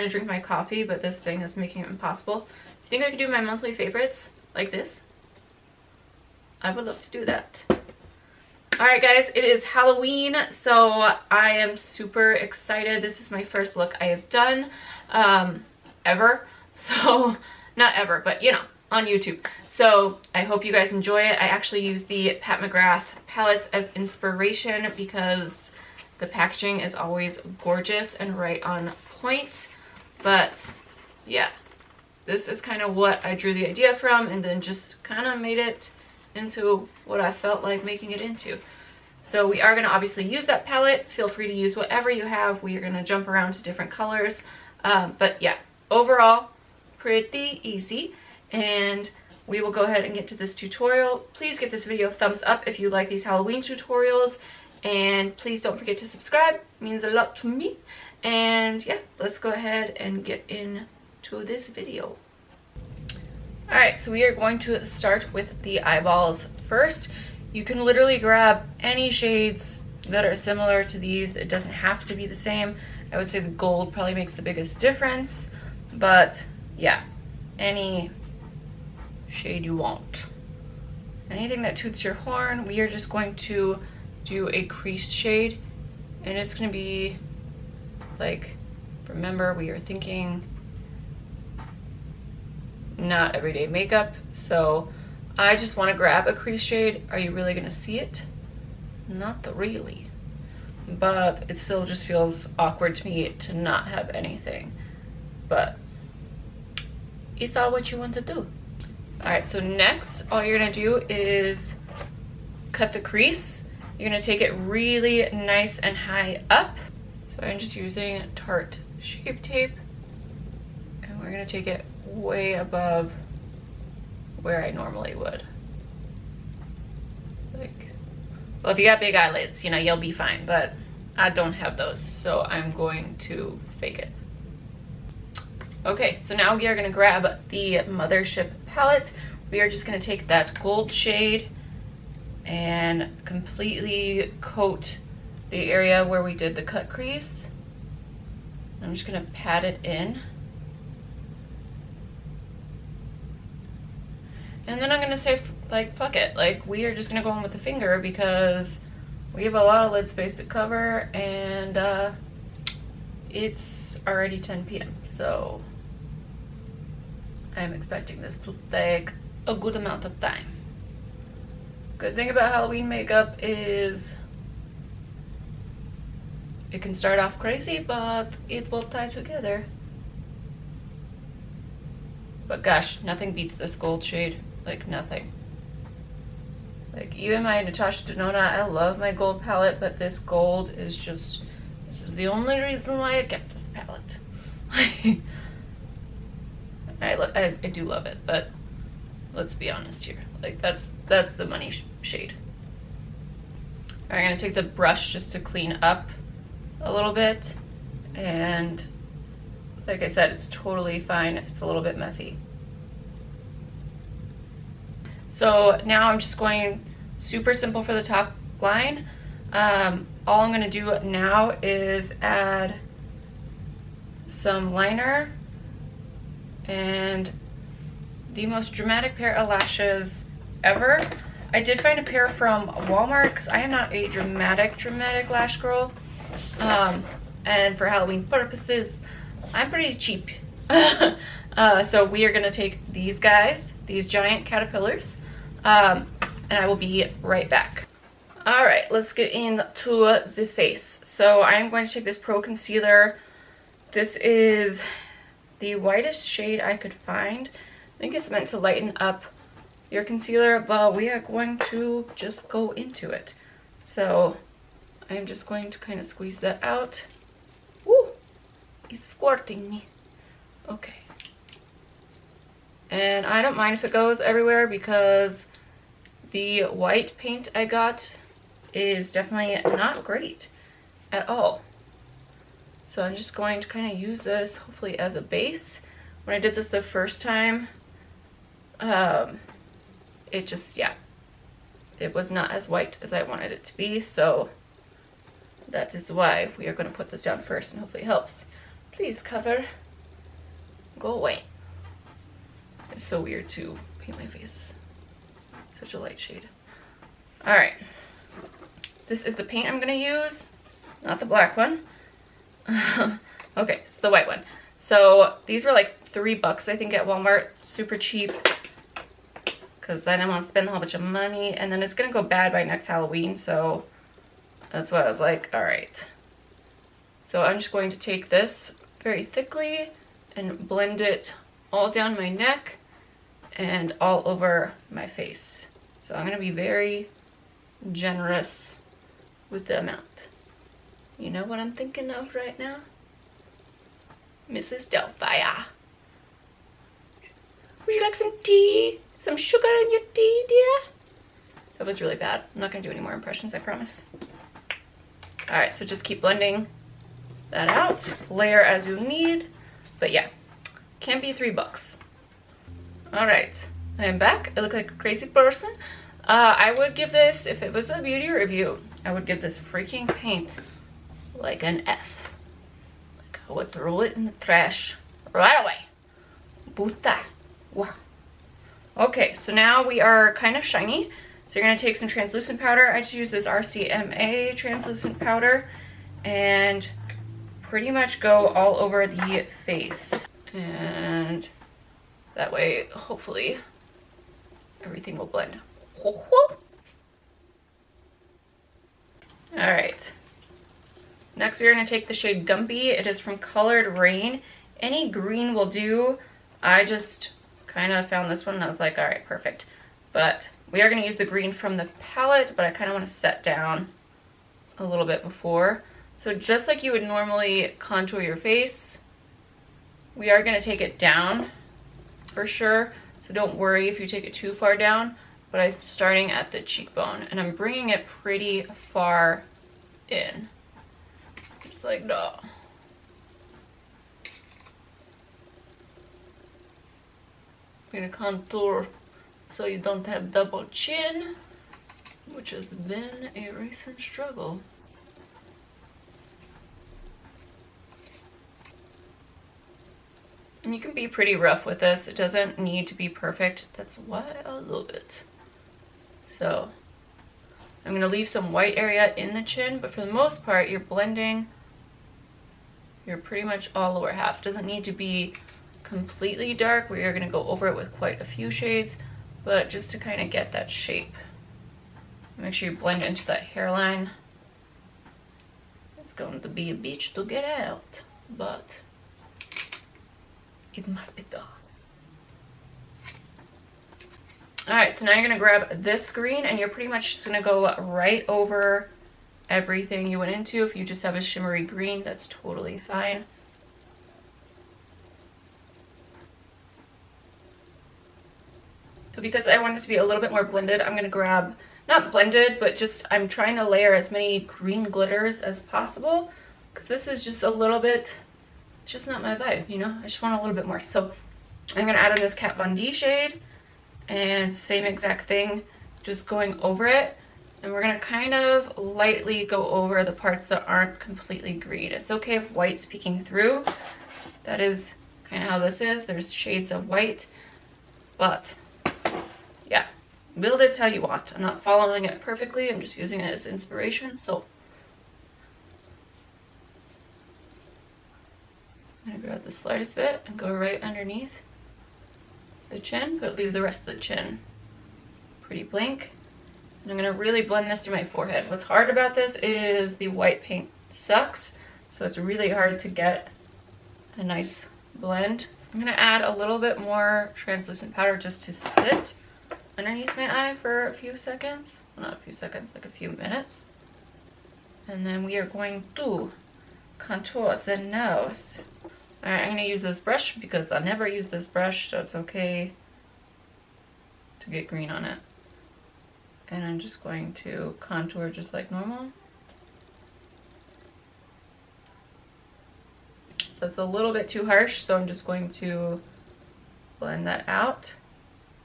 to drink my coffee, but this thing is making it impossible. You think I could do my monthly favorites like this? I would love to do that. Alright guys, it is Halloween, so I am super excited. This is my first look I have done ever. So, not ever, but you know, on YouTube. So I hope you guys enjoy it. I actually use the Pat McGrath palettes as inspiration because the packaging is always gorgeous and right on point. But yeah, this is kind of what I drew the idea from and then just kind of made it into what I felt like making it into. So we are going to obviously use that palette. Feel free to use whatever you have. We are going to jump around to different colors. But yeah, overall, pretty easy. And we will go ahead and get to this tutorial. Please give this video a thumbs up if you like these Halloween tutorials. And please don't forget to subscribe. It means a lot to me. And yeah, let's go ahead and get into this video. Alright, so we are going to start with the eyeballs first. You can literally grab any shades that are similar to these. It doesn't have to be the same. I would say the gold probably makes the biggest difference. But yeah, any shade you want. Anything that toots your horn, we are just going to do a creased shade. And it's going to be like, remember we are thinking not everyday makeup, so I just want to grab a crease shade. Are you really going to see it? Not really, but it still just feels awkward to me to not have anything, but it's all what you want to do. Alright, so next all you're going to do is cut the crease. You're going to take it really nice and high up. So I'm just using Tarte Shape Tape, and we're going to take it way above where I normally would. Like, well, if you got big eyelids, you know, you'll be fine, but I don't have those, so I'm going to fake it. Okay, so now we are going to grab the Mothership palette. We are just going to take that gold shade and completely coat the area where we did the cut crease. I'm just going to pat it in. And then I'm going to say, like, fuck it. Like, we are just going to go in with a finger because we have a lot of lid space to cover, and it's already 10 p.m. So I'm expecting this to take a good amount of time. Good thing about Halloween makeup is it can start off crazy, but it will tie together. But gosh, nothing beats this gold shade. Like, nothing. Like, even my Natasha Denona, I love my gold palette, but this gold is just, this is the only reason why I kept this palette. I do love it, but let's be honest here. Like, that's the money shade. I'm gonna take the brush just to clean up a little bit, and like I said, it's totally fine. It's a little bit messy. So now I'm just going super simple for the top line. All I'm gonna do now is add some liner and the most dramatic pair of lashes ever. I did find a pair from Walmart because I am not a dramatic lash girl. And for Halloween purposes, I'm pretty cheap. So we are gonna take these guys, these giant caterpillars, and I will be right back. All right, let's get into the face. So I am going to take this Pro Concealer. This is the whitest shade I could find. I think it's meant to lighten up your concealer, but we are going to just go into it. So I'm just going to kind of squeeze that out. Woo! It's squirting me. Okay. And I don't mind if it goes everywhere because the white paint I got is definitely not great at all. So I'm just going to kind of use this hopefully as a base. When I did this the first time, it just, yeah, it was not as white as I wanted it to be. So that is why we are going to put this down first and hopefully it helps. Please cover Go away. It's so weird to paint my face. Such a light shade. All right. This is the paint I'm gonna use, not the black one. Okay, it's the white one. So these were like $3, I think, at Walmart. Super cheap. Because then I won't spend a whole bunch of money. And then it's gonna go bad by next Halloween. So that's why I was like, all right. So I'm just going to take this very thickly and blend it all down my neck and all over my face. So I'm gonna be very generous with the amount. You know what I'm thinking of right now? Mrs. Delphia. Would you like some tea? Some sugar in your tea, dear? That was really bad. I'm not gonna do any more impressions, I promise. All right, so just keep blending that out. Layer as you need. But yeah, can be $3. All right, I am back. I look like a crazy person. I would give this, if it was a beauty review, I would give this freaking paint like an F. Like I would throw it in the trash right away. Buta. Wow. Okay, so now we are kind of shiny. So you're gonna take some translucent powder. I just use this RCMA translucent powder and pretty much go all over the face. And that way, hopefully, everything will blend. All right. Next, we're gonna take the shade Gumpy. It is from Colored Rain. Any green will do. I just kind of found this one and I was like, all right, perfect. But we are gonna use the green from the palette, but I kind of want to set down a little bit before. So just like you would normally contour your face, we are gonna take it down for sure. So don't worry if you take it too far down, but I'm starting at the cheekbone and I'm bringing it pretty far in. Just like that. I'm gonna contour so you don't have double chin, which has been a recent struggle. And you can be pretty rough with this. It doesn't need to be perfect. That's why I love it. So I'm gonna leave some white area in the chin, but for the most part, you're blending. You're pretty much all lower half. Doesn't need to be completely dark. We are gonna go over it with quite a few shades, but just to kind of get that shape. Make sure you blend into that hairline. It's going to be a bitch to get out, but it must be done. All right, so now you're gonna grab this green and you're pretty much just gonna go right over everything you went into. If you just have a shimmery green, that's totally fine. So because I want it to be a little bit more blended, I'm gonna grab, not blended, but just I'm trying to layer as many green glitters as possible because this is just a little bit, it's just not my vibe, you know? I just want a little bit more. So I'm gonna add in this Kat Von D shade and same exact thing, just going over it. And we're gonna kind of lightly go over the parts that aren't completely green. It's okay if white's peeking through. That is kind of how this is. There's shades of white, but yeah, build it how you want. I'm not following it perfectly. I'm just using it as inspiration. So I'm gonna grab the slightest bit and go right underneath the chin, but leave the rest of the chin pretty blank. And I'm gonna really blend this through my forehead. What's hard about this is the white paint sucks, so it's really hard to get a nice blend. I'm gonna add a little bit more translucent powder just to sit underneath my eye for a few seconds. Well, not a few seconds, like a few minutes. And then we are going to contour the nose. All right, I'm gonna use this brush because I never use this brush, so it's okay to get green on it. And I'm just going to contour just like normal. So it's a little bit too harsh, so I'm just going to blend that out.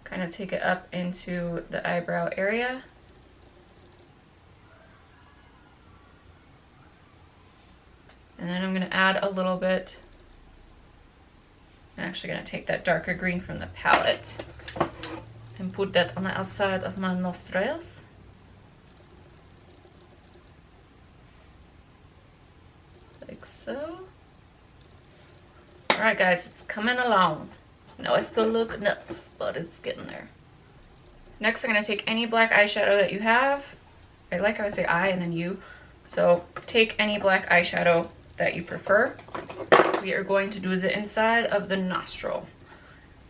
Kind of take it up into the eyebrow area. And then I'm going to add a little bit I'm actually going to take that darker green from the palette and put that on the outside of my nostrils. Like so. Alright guys, it's coming along. No, I still look nuts, but it's getting there. Next, I'm going to take any black eyeshadow that you have. I like how I say I and then you. So take any black eyeshadow that you prefer. We are going to do the inside of the nostril.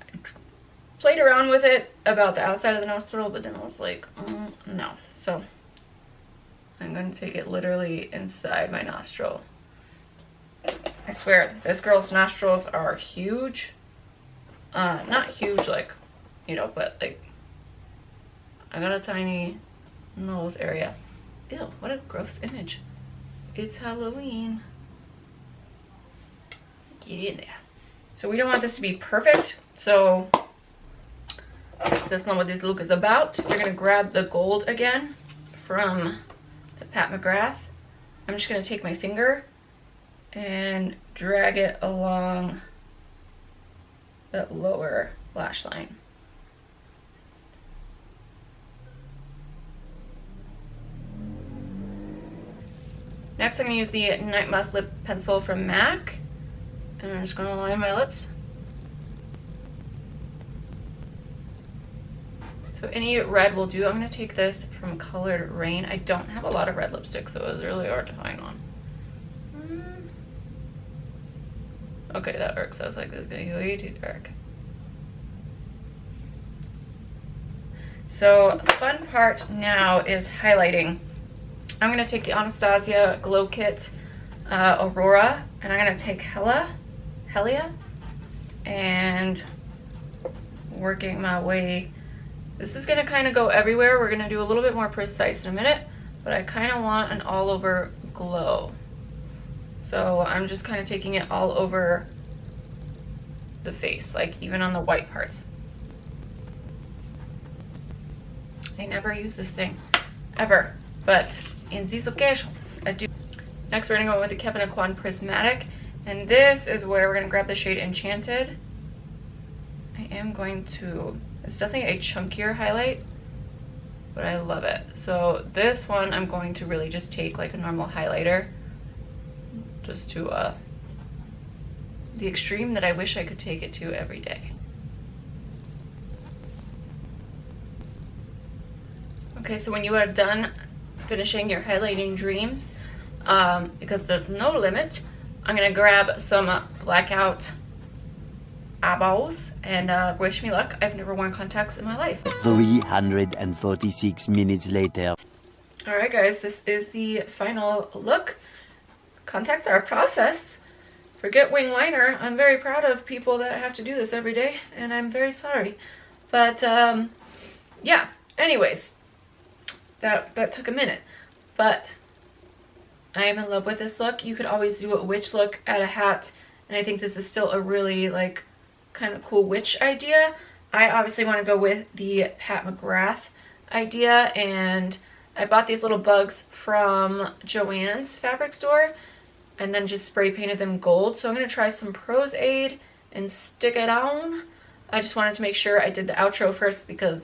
I played around with it about the outside of the nostril, but then I was like, no. So I'm going to take it literally inside my nostril. I swear, this girl's nostrils are huge. Not huge like, you know, but like, I got a tiny nose area. Ew, what a gross image. It's Halloween. Get in there. So we don't want this to be perfect, so that's not what this look is about. You're gonna grab the gold again from the Pat McGrath. I'm just gonna take my finger and drag it along that lower lash line. Next, I'm going to use the Night Moth Lip Pencil from MAC, and I'm just going to line my lips. So any red will do. I'm going to take this from Colored Rain. I don't have a lot of red lipstick, so it was really hard to find one. Okay, that works. I was like, this is going to get way too dark. So the fun part now is highlighting. I'm going to take the Anastasia Glow Kit Aurora, and I'm going to take Helia, and working my way. This is going to kind of go everywhere. We're going to do a little bit more precise in a minute, but I kind of want an all over glow. So I'm just kind of taking it all over the face, like even on the white parts. I never use this thing, ever, but in these occasions, I do. Next, we're gonna go with the Kevyn Aucoin Prismatic, and this is where we're gonna grab the shade Enchanted. I am going to, it's definitely a chunkier highlight, but I love it. So this one, I'm going to really just take like a normal highlighter, just to the extreme that I wish I could take it to every day. Okay, so when you are done finishing your highlighting dreams, because there's no limit, I'm gonna grab some blackout eyeballs and wish me luck. I've never worn contacts in my life. 346 minutes later. Alright guys, this is the final look. Contacts are a process. Forget wing liner. I'm very proud of people that have to do this every day, and I'm very sorry. But yeah, anyways, that took a minute. But I am in love with this look. You could always do a witch look, add a hat, and I think this is still a really like kind of cool witch idea. I obviously want to go with the Pat McGrath idea, and I bought these little bugs from Joann's fabric store and then just spray painted them gold. So I'm going to try some Prose Aid and stick it on. I just wanted to make sure I did the outro first because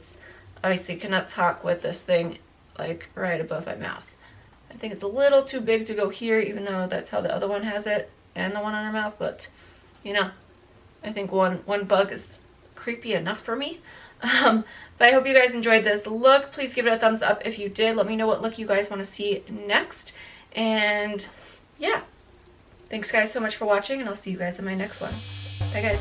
obviously I cannot talk with this thing like right above my mouth. I think it's a little too big to go here, even though that's how the other one has it and the one on her mouth, but you know, I think one bug is creepy enough for me. But I hope you guys enjoyed this look. Please give it a thumbs up if you did. Let me know what look you guys want to see next. And yeah, thanks guys so much for watching, and I'll see you guys in my next one. Bye guys.